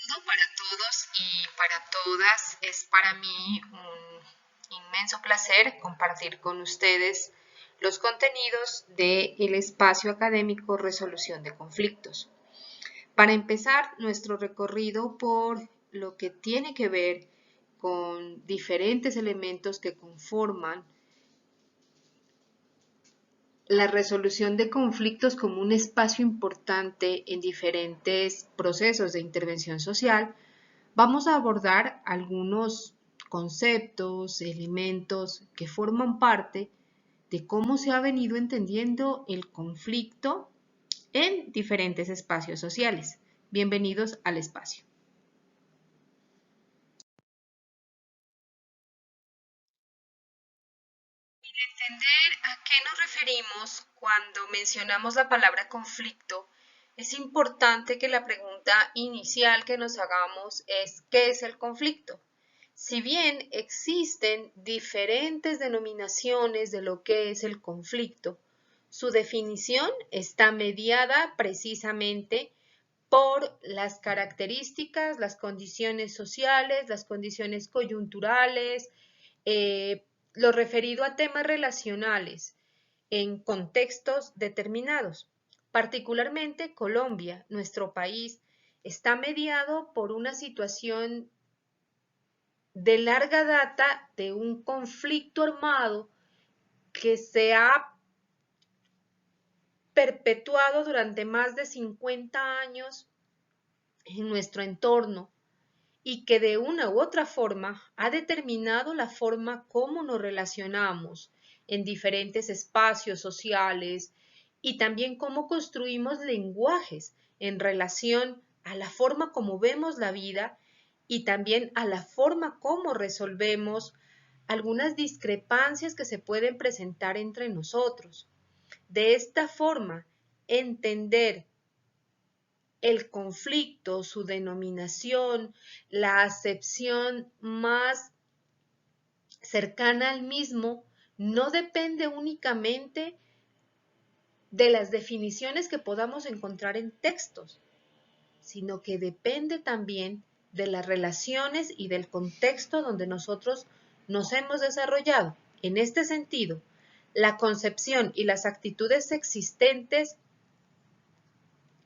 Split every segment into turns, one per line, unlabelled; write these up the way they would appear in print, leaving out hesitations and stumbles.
Saludo para todos y para todas. Es para mí un inmenso placer compartir con ustedes los contenidos del espacio académico Resolución de Conflictos. Para empezar nuestro recorrido por lo que tiene que ver con diferentes elementos que conforman la resolución de conflictos como un espacio importante en diferentes procesos de intervención social, vamos a abordar algunos conceptos, elementos que forman parte de cómo se ha venido entendiendo el conflicto en diferentes espacios sociales. Bienvenidos al espacio. Entender a qué nos referimos cuando mencionamos la palabra conflicto, es importante que la pregunta inicial que nos hagamos es ¿qué es el conflicto? Si bien existen diferentes denominaciones de lo que es el conflicto, su definición está mediada precisamente por las características, las condiciones sociales, las condiciones coyunturales, eh, lo referido a temas relacionales en contextos determinados. Particularmente Colombia, nuestro país, está mediado por una situación de larga data de un conflicto armado que se ha perpetuado durante más de 50 años en nuestro entorno y que de una u otra forma ha determinado la forma como nos relacionamos en diferentes espacios sociales y también cómo construimos lenguajes en relación a la forma como vemos la vida y también a la forma como resolvemos algunas discrepancias que se pueden presentar entre nosotros. De esta forma, entender el conflicto, su denominación, la acepción más cercana al mismo, no depende únicamente de las definiciones que podamos encontrar en textos, sino que depende también de las relaciones y del contexto donde nosotros nos hemos desarrollado. En este sentido, la concepción y las actitudes existentes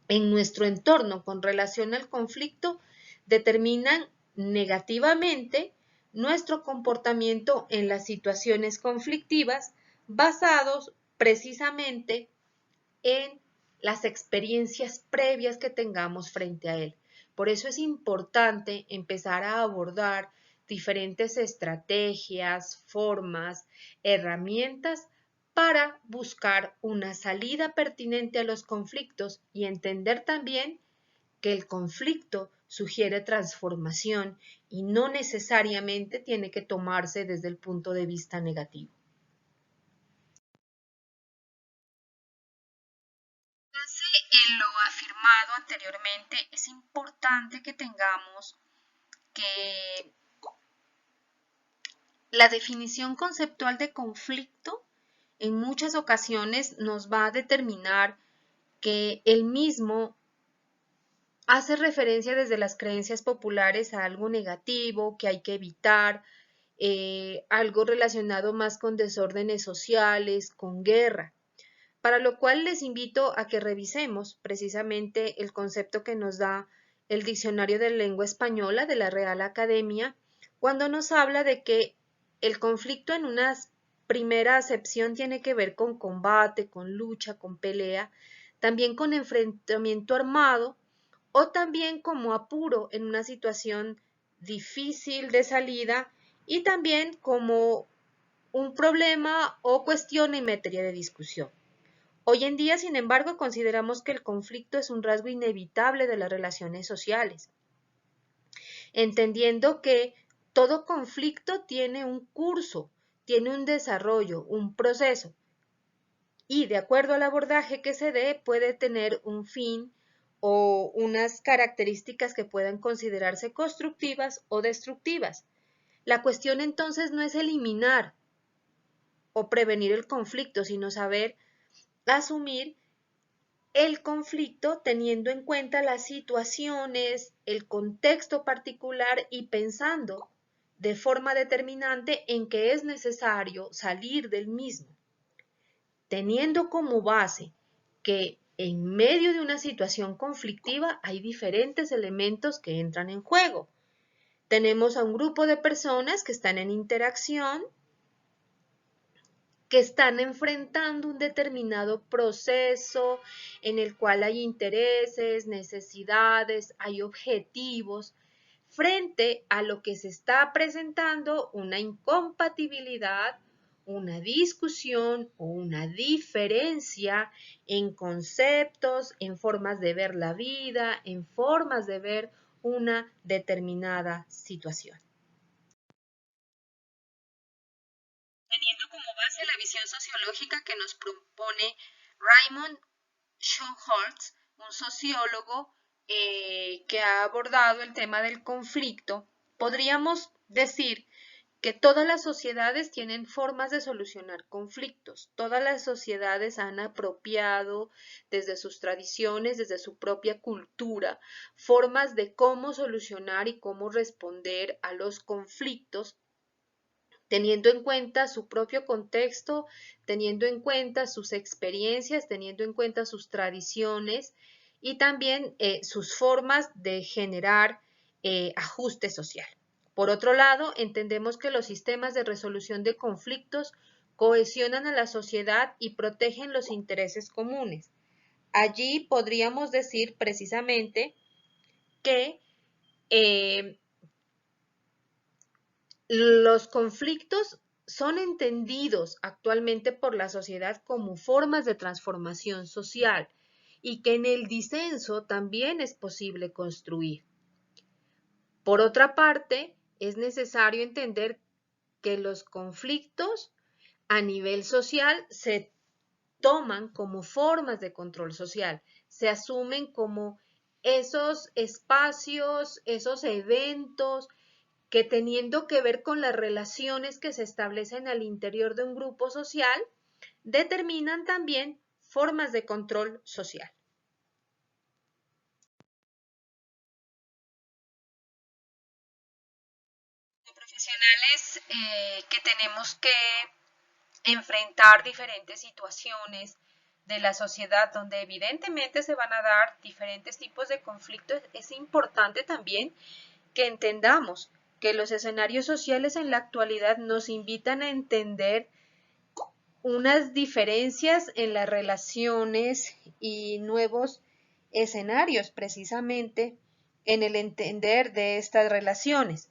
en nuestro entorno con relación al conflicto determinan negativamente nuestro comportamiento en las situaciones conflictivas basados precisamente en las experiencias previas que tengamos frente a él. Por eso es importante empezar a abordar diferentes estrategias, formas, herramientas para buscar una salida pertinente a los conflictos y entender también que el conflicto sugiere transformación y no necesariamente tiene que tomarse desde el punto de vista negativo. En lo afirmado anteriormente, es importante que tengamos que la definición conceptual de conflicto en muchas ocasiones nos va a determinar que el mismo hace referencia desde las creencias populares a algo negativo que hay que evitar, algo relacionado más con desórdenes sociales, con guerra. Para lo cual les invito a que revisemos precisamente el concepto que nos da el Diccionario de Lengua Española de la Real Academia, cuando nos habla de que el conflicto en una primera acepción tiene que ver con combate, con lucha, con pelea, también con enfrentamiento armado o también como apuro en una situación difícil de salida y también como un problema o cuestión en materia de discusión. Hoy en día, sin embargo, consideramos que el conflicto es un rasgo inevitable de las relaciones sociales, entendiendo que todo conflicto tiene un curso, tiene un desarrollo, un proceso, y de acuerdo al abordaje que se dé puede tener un fin o unas características que puedan considerarse constructivas o destructivas. La cuestión entonces no es eliminar o prevenir el conflicto, sino saber asumir el conflicto teniendo en cuenta las situaciones, el contexto particular y pensando de forma determinante en que es necesario salir del mismo, teniendo como base que en medio de una situación conflictiva hay diferentes elementos que entran en juego. Tenemos a un grupo de personas que están en interacción, que están enfrentando un determinado proceso en el cual hay intereses, necesidades, hay objetivos, frente a lo que se está presentando una incompatibilidad, una discusión o una diferencia en conceptos, en formas de ver la vida, en formas de ver una determinada situación. Teniendo como base la visión sociológica que nos propone Raymond Schulholz, un sociólogo que ha abordado el tema del conflicto, podríamos decir que todas las sociedades tienen formas de solucionar conflictos. Todas las sociedades han apropiado desde sus tradiciones, desde su propia cultura, formas de cómo solucionar y cómo responder a los conflictos, teniendo en cuenta su propio contexto, teniendo en cuenta sus experiencias, teniendo en cuenta sus tradiciones y también sus formas de generar ajuste social. Por otro lado, entendemos que los sistemas de resolución de conflictos cohesionan a la sociedad y protegen los intereses comunes. Allí podríamos decir precisamente que los conflictos son entendidos actualmente por la sociedad como formas de transformación social y que en el disenso también es posible construir. Por otra parte, es necesario entender que los conflictos a nivel social se toman como formas de control social, se asumen como esos espacios, esos eventos que teniendo que ver con las relaciones que se establecen al interior de un grupo social, determinan también formas de control social. Como profesionales que tenemos que enfrentar diferentes situaciones de la sociedad donde evidentemente se van a dar diferentes tipos de conflictos, es importante también que entendamos que los escenarios sociales en la actualidad nos invitan a entender unas diferencias en las relaciones y nuevos escenarios precisamente en el entender de estas relaciones.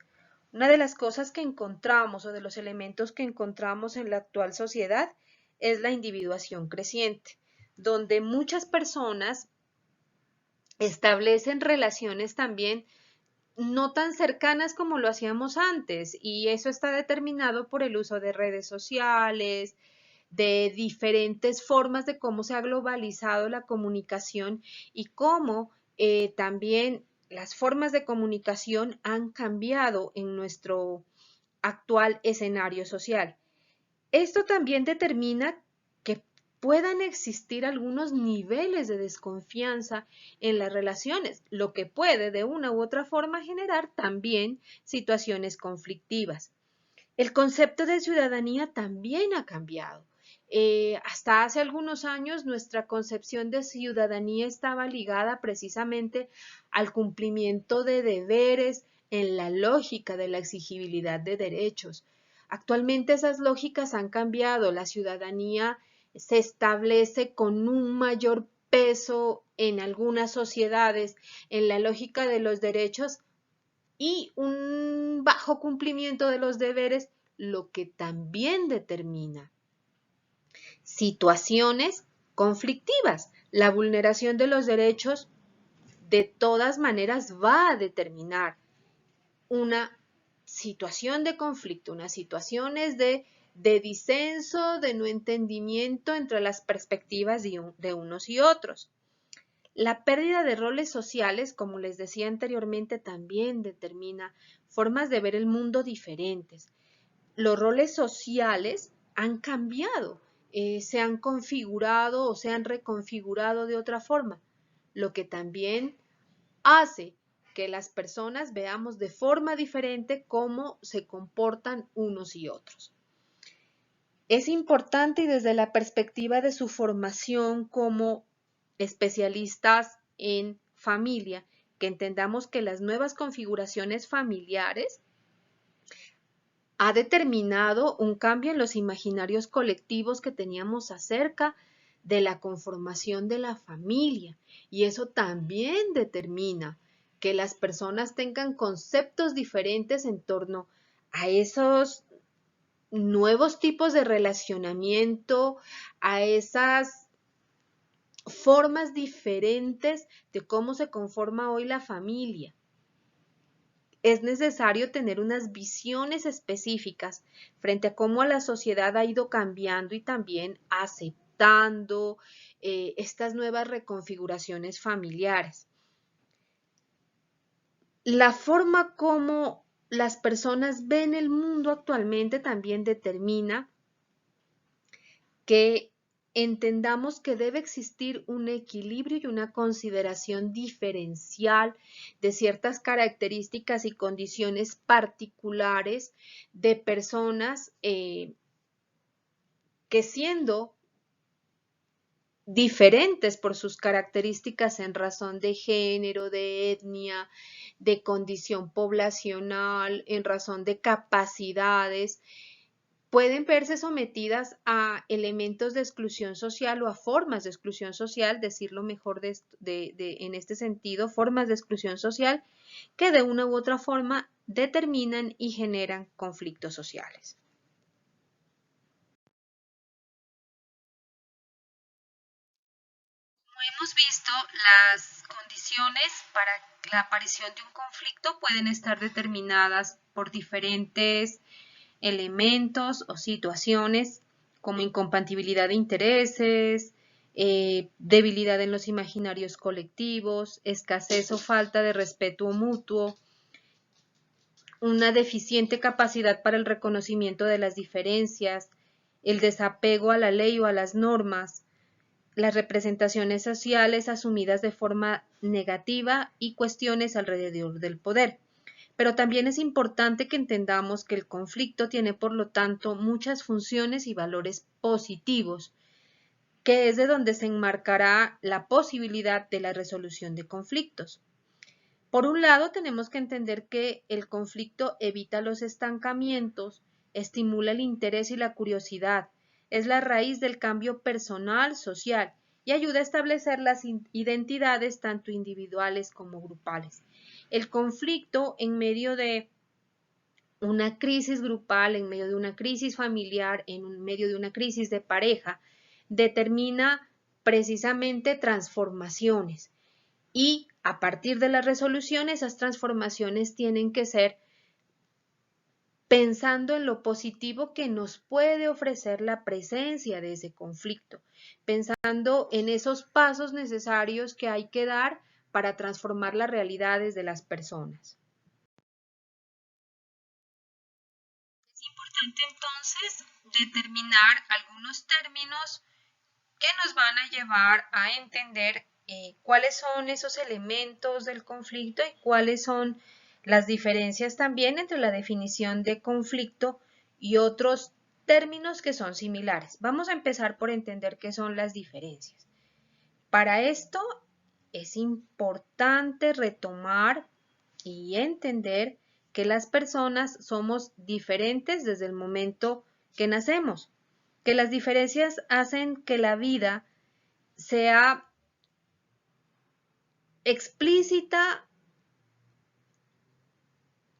Una de las cosas que encontramos o de los elementos que encontramos en la actual sociedad es la individuación creciente, donde muchas personas establecen relaciones también no tan cercanas como lo hacíamos antes, y eso está determinado por el uso de redes sociales, de diferentes formas de cómo se ha globalizado la comunicación y cómo también las formas de comunicación han cambiado en nuestro actual escenario social. Esto también determina que puedan existir algunos niveles de desconfianza en las relaciones, lo que puede de una u otra forma generar también situaciones conflictivas. El concepto de ciudadanía también ha cambiado. Hasta hace algunos años nuestra concepción de ciudadanía estaba ligada precisamente al cumplimiento de deberes en la lógica de la exigibilidad de derechos. Actualmente esas lógicas han cambiado. La ciudadanía se establece con un mayor peso en algunas sociedades en la lógica de los derechos y un bajo cumplimiento de los deberes, lo que también determina situaciones conflictivas. La vulneración de los derechos de todas maneras va a determinar una situación de conflicto, unas situaciones de disenso, de no entendimiento entre las perspectivas de unos y otros. La pérdida de roles sociales, como les decía anteriormente, también determina formas de ver el mundo diferentes. Los roles sociales han cambiado se han configurado o se han reconfigurado de otra forma, lo que también hace que las personas veamos de forma diferente cómo se comportan unos y otros. Es importante y desde la perspectiva de su formación como especialistas en familia, que entendamos que las nuevas configuraciones familiares ha determinado un cambio en los imaginarios colectivos que teníamos acerca de la conformación de la familia. Y eso también determina que las personas tengan conceptos diferentes en torno a esos nuevos tipos de relacionamiento, a esas formas diferentes de cómo se conforma hoy la familia. Es necesario tener unas visiones específicas frente a cómo la sociedad ha ido cambiando y también aceptando estas nuevas reconfiguraciones familiares. La forma como las personas ven el mundo actualmente también determina que entendamos que debe existir un equilibrio y una consideración diferencial de ciertas características y condiciones particulares de personas que siendo diferentes por sus características en razón de género, de etnia, de condición poblacional, en razón de capacidades, pueden verse sometidas a elementos de exclusión social o a formas de exclusión social, decirlo mejor en este sentido, formas de exclusión social que de una u otra forma determinan y generan conflictos sociales. Como hemos visto, las condiciones para la aparición de un conflicto pueden estar determinadas por diferentes elementos o situaciones como incompatibilidad de intereses, debilidad en los imaginarios colectivos, escasez o falta de respeto mutuo, una deficiente capacidad para el reconocimiento de las diferencias, el desapego a la ley o a las normas, las representaciones sociales asumidas de forma negativa y cuestiones alrededor del poder. Pero también es importante que entendamos que el conflicto tiene, por lo tanto, muchas funciones y valores positivos, que es de donde se enmarcará la posibilidad de la resolución de conflictos. Por un lado, tenemos que entender que el conflicto evita los estancamientos, estimula el interés y la curiosidad, es la raíz del cambio personal, social y ayuda a establecer las identidades tanto individuales como grupales. El conflicto en medio de una crisis grupal, en medio de una crisis familiar, en medio de una crisis de pareja, determina precisamente transformaciones. Y a partir de la resolución, esas transformaciones tienen que ser pensando en lo positivo que nos puede ofrecer la presencia de ese conflicto, pensando en esos pasos necesarios que hay que dar para transformar las realidades de las personas. Es importante entonces determinar algunos términos que nos van a llevar a entender cuáles son esos elementos del conflicto y cuáles son las diferencias también entre la definición de conflicto y otros términos que son similares. Vamos a empezar por entender qué son las diferencias. Para esto es importante retomar y entender que las personas somos diferentes desde el momento que nacemos, que las diferencias hacen que la vida sea explícita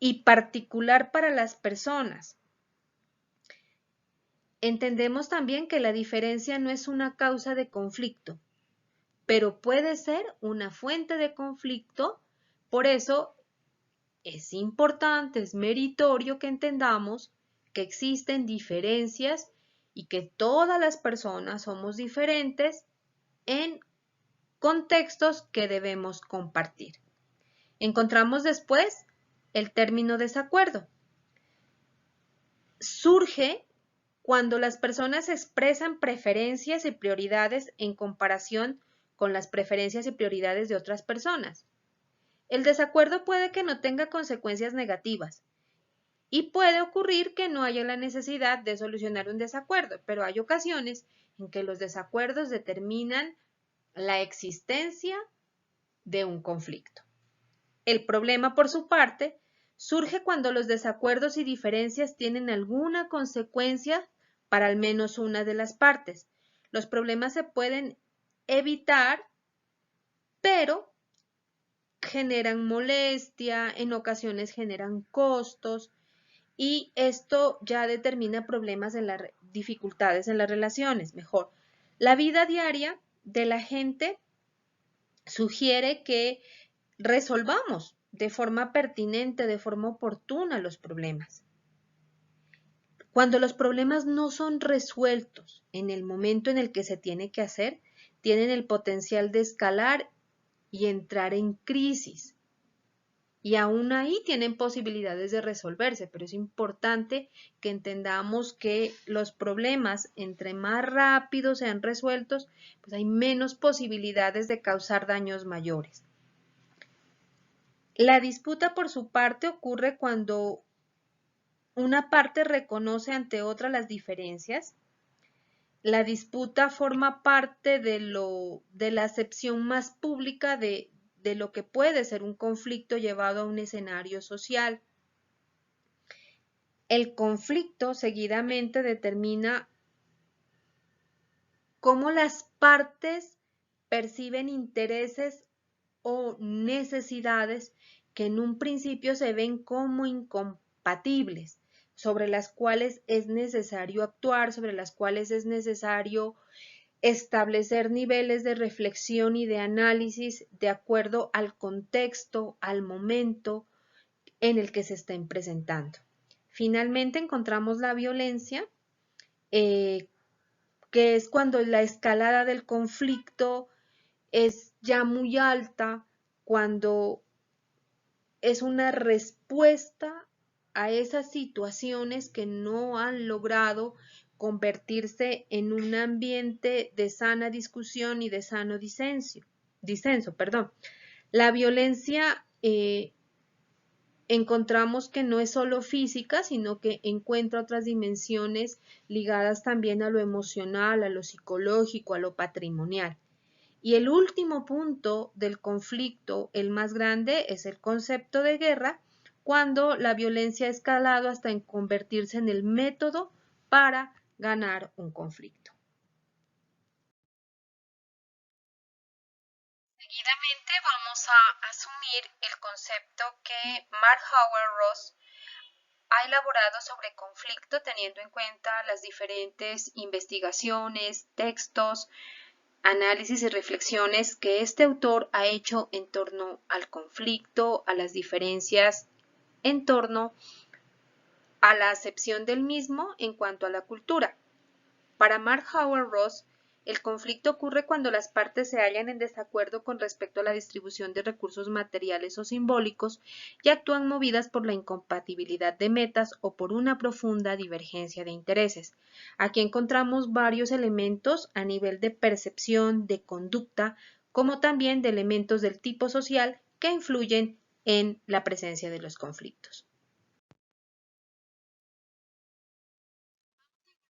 y particular para las personas. Entendemos también que la diferencia no es una causa de conflicto, pero puede ser una fuente de conflicto. Por eso es importante, es meritorio que entendamos que existen diferencias y que todas las personas somos diferentes en contextos que debemos compartir. Encontramos después el término desacuerdo. Surge cuando las personas expresan preferencias y prioridades en comparación con las preferencias y prioridades de otras personas. El desacuerdo puede que no tenga consecuencias negativas y puede ocurrir que no haya la necesidad de solucionar un desacuerdo, pero hay ocasiones en que los desacuerdos determinan la existencia de un conflicto. El problema, por su parte, surge cuando los desacuerdos y diferencias tienen alguna consecuencia para al menos una de las partes. Los problemas se pueden evitar, pero generan molestia, en ocasiones generan costos y esto ya determina problemas en las dificultades en las relaciones. Mejor, la vida diaria de la gente sugiere que resolvamos de forma pertinente, de forma oportuna los problemas. Cuando los problemas no son resueltos en el momento en el que se tiene que hacer, tienen el potencial de escalar y entrar en crisis. Y aún ahí tienen posibilidades de resolverse, pero es importante que entendamos que los problemas, entre más rápido sean resueltos, pues hay menos posibilidades de causar daños mayores. La disputa, por su parte, ocurre cuando una parte reconoce ante otra las diferencias. La disputa forma parte de la acepción más pública de lo que puede ser un conflicto llevado a un escenario social. El conflicto seguidamente determina cómo las partes perciben intereses o necesidades que en un principio se ven como incompatibles, sobre las cuales es necesario actuar, sobre las cuales es necesario establecer niveles de reflexión y de análisis de acuerdo al contexto, al momento en el que se estén presentando. Finalmente encontramos la violencia, que es cuando la escalada del conflicto es ya muy alta, cuando es una respuesta a esas situaciones que no han logrado convertirse en un ambiente de sana discusión y de sano disenso. La violencia encontramos que no es solo física, sino que encuentra otras dimensiones ligadas también a lo emocional, a lo psicológico, a lo patrimonial. Y el último punto del conflicto, el más grande, es el concepto de guerra, cuando la violencia ha escalado hasta en convertirse en el método para ganar un conflicto. Seguidamente vamos a asumir el concepto que Mark Howard Ross ha elaborado sobre conflicto teniendo en cuenta las diferentes investigaciones, textos, análisis y reflexiones que este autor ha hecho en torno al conflicto, a las diferencias, en torno a la acepción del mismo en cuanto a la cultura. Para Mark Howard Ross, el conflicto ocurre cuando las partes se hallan en desacuerdo con respecto a la distribución de recursos materiales o simbólicos y actúan movidas por la incompatibilidad de metas o por una profunda divergencia de intereses. Aquí encontramos varios elementos a nivel de percepción, de conducta, como también de elementos del tipo social que influyen en la presencia de los conflictos.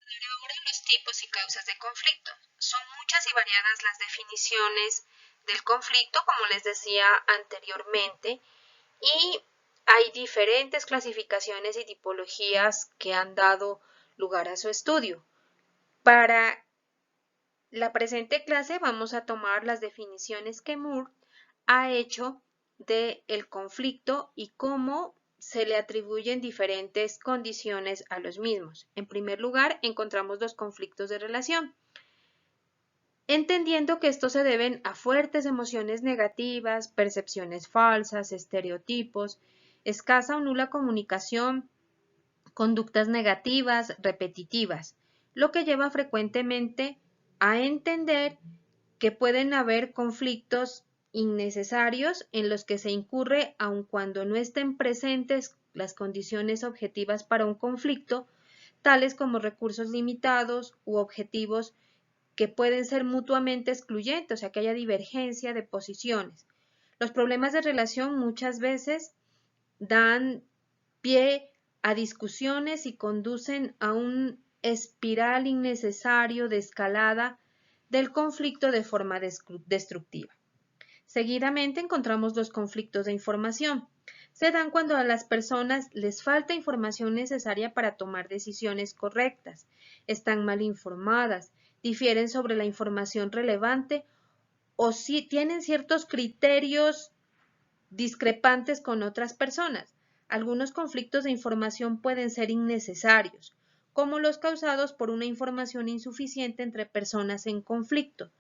Ahora los tipos y causas de conflicto. Son muchas y variadas las definiciones del conflicto, como les decía anteriormente, y hay diferentes clasificaciones y tipologías que han dado lugar a su estudio. Para la presente clase vamos a tomar las definiciones que Moore ha hecho del conflicto y cómo se le atribuyen diferentes condiciones a los mismos. En primer lugar, encontramos los conflictos de relación, entendiendo que estos se deben a fuertes emociones negativas, percepciones falsas, estereotipos, escasa o nula comunicación, conductas negativas, repetitivas, lo que lleva frecuentemente a entender que pueden haber conflictos innecesarios en los que se incurre aun cuando no estén presentes las condiciones objetivas para un conflicto, tales como recursos limitados u objetivos que pueden ser mutuamente excluyentes, o sea, que haya divergencia de posiciones. Los problemas de relación muchas veces dan pie a discusiones y conducen a un espiral innecesario de escalada del conflicto de forma destructiva. Seguidamente encontramos los conflictos de información. Se dan cuando a las personas les falta información necesaria para tomar decisiones correctas, están mal informadas, difieren sobre la información relevante o si tienen ciertos criterios discrepantes con otras personas. Algunos conflictos de información pueden ser innecesarios, como los causados por una información insuficiente entre personas en conflicto.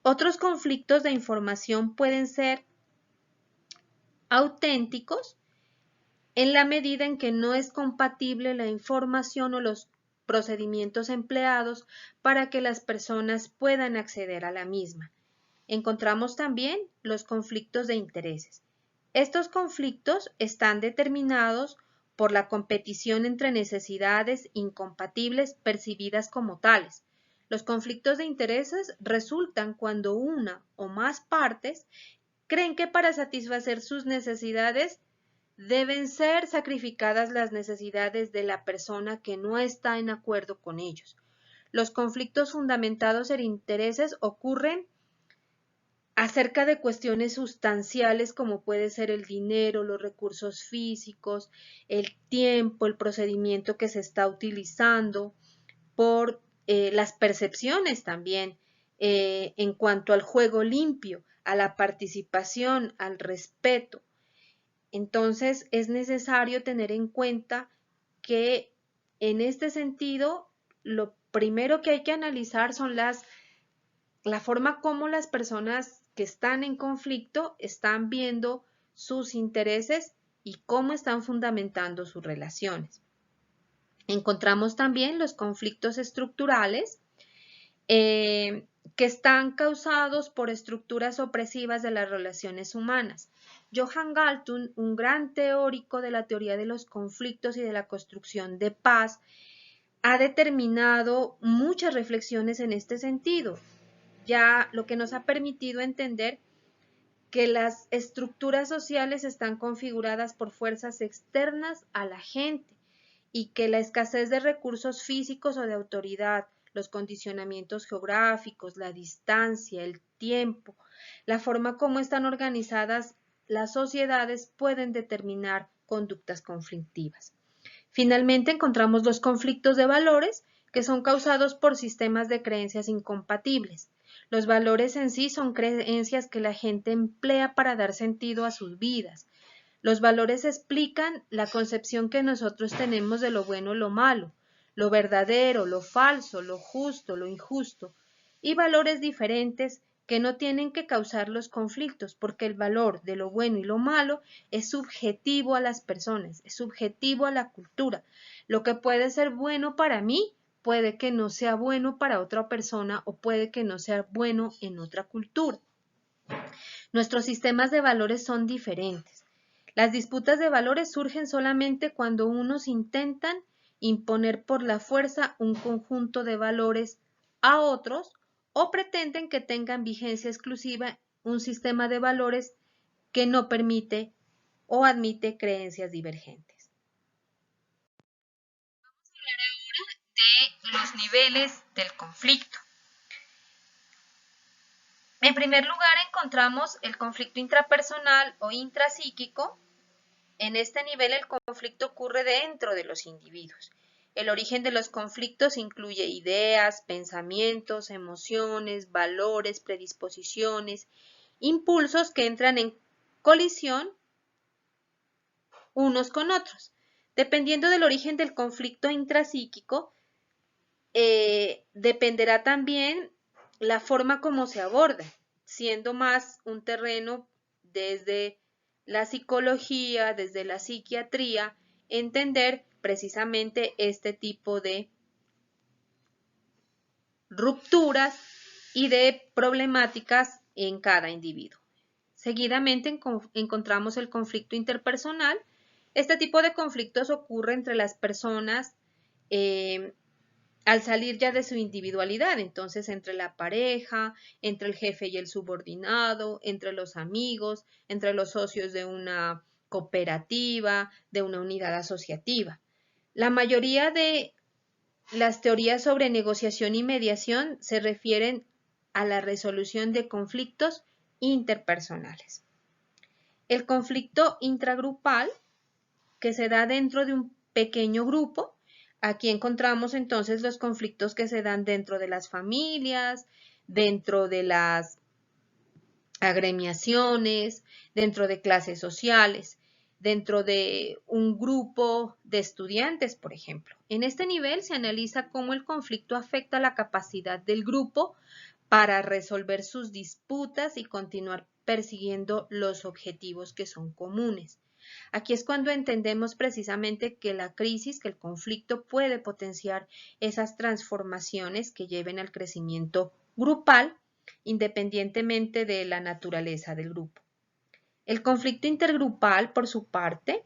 Otros conflictos de información pueden ser auténticos en la medida en que no es compatible la información o los procedimientos empleados para que las personas puedan acceder a la misma. Encontramos también los conflictos de intereses. Estos conflictos están determinados por la competición entre necesidades incompatibles percibidas como tales. Los conflictos de intereses resultan cuando una o más partes creen que para satisfacer sus necesidades deben ser sacrificadas las necesidades de la persona que no está en acuerdo con ellos. Los conflictos fundamentados en intereses ocurren acerca de cuestiones sustanciales como puede ser el dinero, los recursos físicos, el tiempo, el procedimiento que se está utilizando, por las percepciones también en cuanto al juego limpio, a la participación, al respeto. Entonces es necesario tener en cuenta que en este sentido lo primero que hay que analizar son la forma como las personas que están en conflicto están viendo sus intereses y cómo están fundamentando sus relaciones. Encontramos también los conflictos estructurales que están causados por estructuras opresivas de las relaciones humanas. Johann Galtung, un gran teórico de la teoría de los conflictos y de la construcción de paz, ha determinado muchas reflexiones en este sentido, ya lo que nos ha permitido entender que las estructuras sociales están configuradas por fuerzas externas a la gente y que la escasez de recursos físicos o de autoridad, los condicionamientos geográficos, la distancia, el tiempo, la forma como están organizadas las sociedades pueden determinar conductas conflictivas. Finalmente encontramos los conflictos de valores que son causados por sistemas de creencias incompatibles. Los valores en sí son creencias que la gente emplea para dar sentido a sus vidas. Los valores explican la concepción que nosotros tenemos de lo bueno o lo malo, lo verdadero, lo falso, lo justo, lo injusto, y valores diferentes que no tienen que causar los conflictos, porque el valor de lo bueno y lo malo es subjetivo a las personas, es subjetivo a la cultura. Lo que puede ser bueno para mí puede que no sea bueno para otra persona o puede que no sea bueno en otra cultura. Nuestros sistemas de valores son diferentes. Las disputas de valores surgen solamente cuando unos intentan imponer por la fuerza un conjunto de valores a otros o pretenden que tengan vigencia exclusiva un sistema de valores que no permite o admite creencias divergentes. Vamos a hablar ahora de los niveles del conflicto. En primer lugar encontramos el conflicto intrapersonal o intrapsíquico. En este nivel el conflicto ocurre dentro de los individuos. El origen de los conflictos incluye ideas, pensamientos, emociones, valores, predisposiciones, impulsos que entran en colisión unos con otros. Dependiendo del origen del conflicto intrapsíquico, dependerá también la forma como se aborda, siendo más un terreno desde la psicología, desde la psiquiatría, entender precisamente este tipo de rupturas y de problemáticas en cada individuo. Seguidamente encontramos el conflicto interpersonal. Este tipo de conflictos ocurre entre las personas al salir ya de su individualidad, entonces entre la pareja, entre el jefe y el subordinado, entre los amigos, entre los socios de una cooperativa, de una unidad asociativa. La mayoría de las teorías sobre negociación y mediación se refieren a la resolución de conflictos interpersonales. El conflicto intragrupal, que se da dentro de un pequeño grupo. Aquí encontramos entonces los conflictos que se dan dentro de las familias, dentro de las agremiaciones, dentro de clases sociales, dentro de un grupo de estudiantes, por ejemplo. En este nivel se analiza cómo el conflicto afecta la capacidad del grupo para resolver sus disputas y continuar persiguiendo los objetivos que son comunes. Aquí es cuando entendemos precisamente que la crisis, que el conflicto puede potenciar esas transformaciones que lleven al crecimiento grupal, independientemente de la naturaleza del grupo. El conflicto intergrupal, por su parte,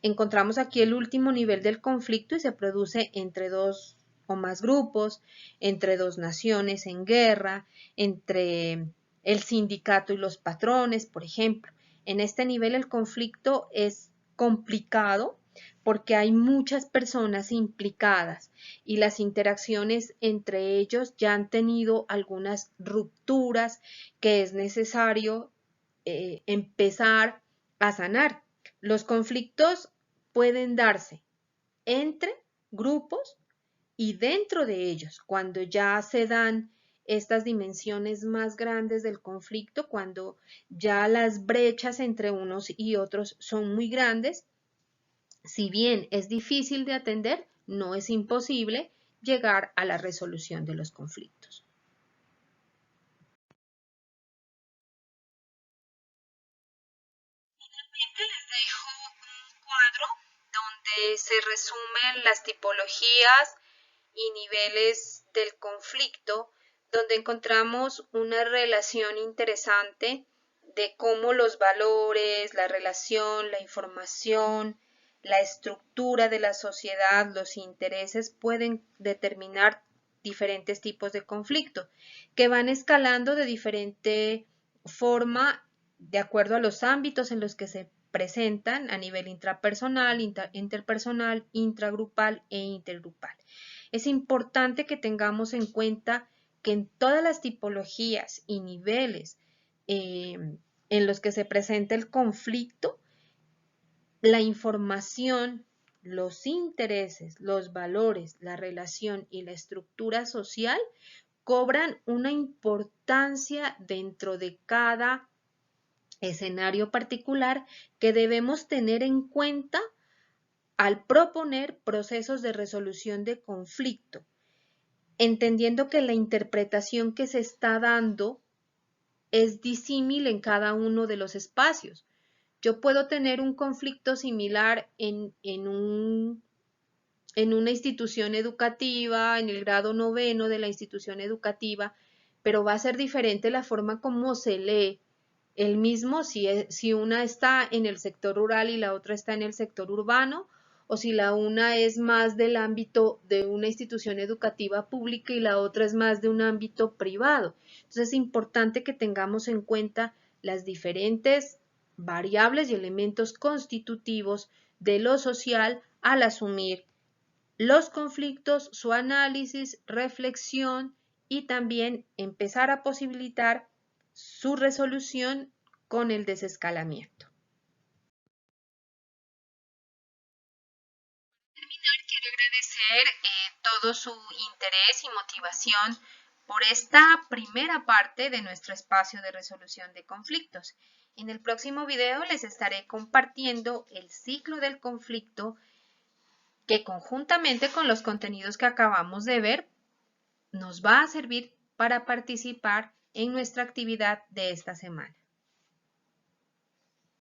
encontramos aquí el último nivel del conflicto y se produce entre dos o más grupos, entre dos naciones en guerra, entre el sindicato y los patrones, por ejemplo. En este nivel el conflicto es complicado porque hay muchas personas implicadas y las interacciones entre ellos ya han tenido algunas rupturas que es necesario empezar a sanar. Los conflictos pueden darse entre grupos y dentro de ellos, cuando ya se dan estas dimensiones más grandes del conflicto, cuando ya las brechas entre unos y otros son muy grandes, si bien es difícil de atender, no es imposible llegar a la resolución de los conflictos. Finalmente les dejo un cuadro donde se resumen las tipologías y niveles del conflicto, donde encontramos una relación interesante de cómo los valores, la relación, la información, la estructura de la sociedad, los intereses pueden determinar diferentes tipos de conflicto que van escalando de diferente forma de acuerdo a los ámbitos en los que se presentan a nivel intrapersonal, interpersonal, intragrupal e intergrupal. Es importante que tengamos en cuenta que en todas las tipologías y niveles en los que se presenta el conflicto, la información, los intereses, los valores, la relación y la estructura social cobran una importancia dentro de cada escenario particular que debemos tener en cuenta al proponer procesos de resolución de conflicto, entendiendo que la interpretación que se está dando es disímil en cada uno de los espacios. Yo puedo tener un conflicto similar en una institución educativa, en el grado 9º de la institución educativa, pero va a ser diferente la forma como se lee el mismo si una está en el sector rural y la otra está en el sector urbano, o si la una es más del ámbito de una institución educativa pública y la otra es más de un ámbito privado. Entonces es importante que tengamos en cuenta las diferentes variables y elementos constitutivos de lo social al asumir los conflictos, su análisis, reflexión y también empezar a posibilitar su resolución con el desescalamiento. Para terminar, quiero agradecer todo su interés y motivación por esta primera parte de nuestro espacio de resolución de conflictos. En el próximo video les estaré compartiendo el ciclo del conflicto que conjuntamente con los contenidos que acabamos de ver nos va a servir para participar en nuestra actividad de esta semana.